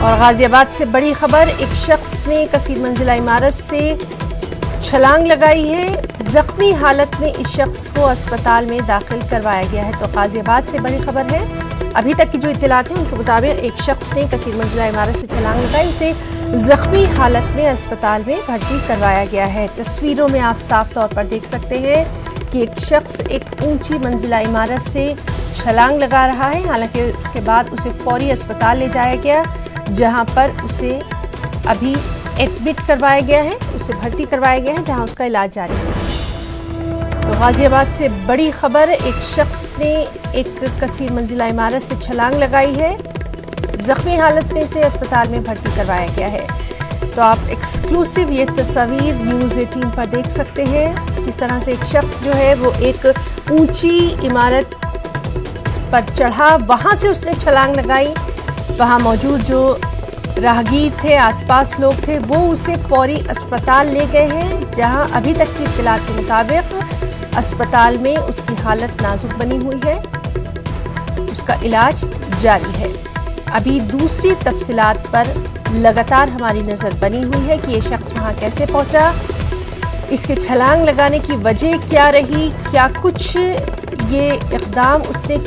اور غازی آباد سے بڑی خبر، ایک شخص نے کثیر منزلہ عمارت سے چھلانگ لگائی ہے۔ زخمی حالت میں اس شخص کو اسپتال میں داخل کروایا گیا ہے۔ تو غازی آباد سے بڑی خبر ہے، ابھی تک کی جو اطلاعات ہیں ان کے مطابق ایک شخص نے کثیر منزلہ عمارت سے چھلانگ لگائی، اسے زخمی حالت میں اسپتال میں بھرتی کروایا گیا ہے۔ تصویروں میں آپ صاف طور پر دیکھ سکتے ہیں کہ ایک شخص ایک اونچی منزلہ عمارت سے چھلانگ لگا رہا ہے، حالانکہ اس کے بعد اسے فوری اسپتال لے جایا گیا، جہاں پر اسے ابھی ایڈمٹ کروایا گیا ہے، اسے بھرتی کروایا گیا ہے، جہاں اس کا علاج جاری ہے۔ تو غازی آباد سے بڑی خبر، ایک شخص نے ایک کثیر منزلہ عمارت سے چھلانگ لگائی ہے، زخمی حالت میں اسے اسپتال میں بھرتی کروایا گیا ہے۔ تو آپ ایکسکلوسیو یہ تصاویر نیوز 18 پر دیکھ سکتے ہیں، کس طرح سے ایک شخص جو ہے وہ ایک اونچی عمارت پر چڑھا، وہاں سے اس نے چھلانگ لگائی، وہاں موجود جو راہگیر تھے، آس پاس لوگ تھے، وہ اسے فوری اسپتال لے گئے ہیں، جہاں ابھی تک کی اطلاعات کے مطابق اسپتال میں اس کی حالت نازک بنی ہوئی ہے، اس کا علاج جاری ہے۔ ابھی دوسری تفصیلات پر لگاتار ہماری نظر بنی ہوئی ہے کہ یہ شخص وہاں کیسے پہنچا، اس کے چھلانگ لگانے کی وجہ کیا رہی، کیا کچھ یہ اقدام اس نے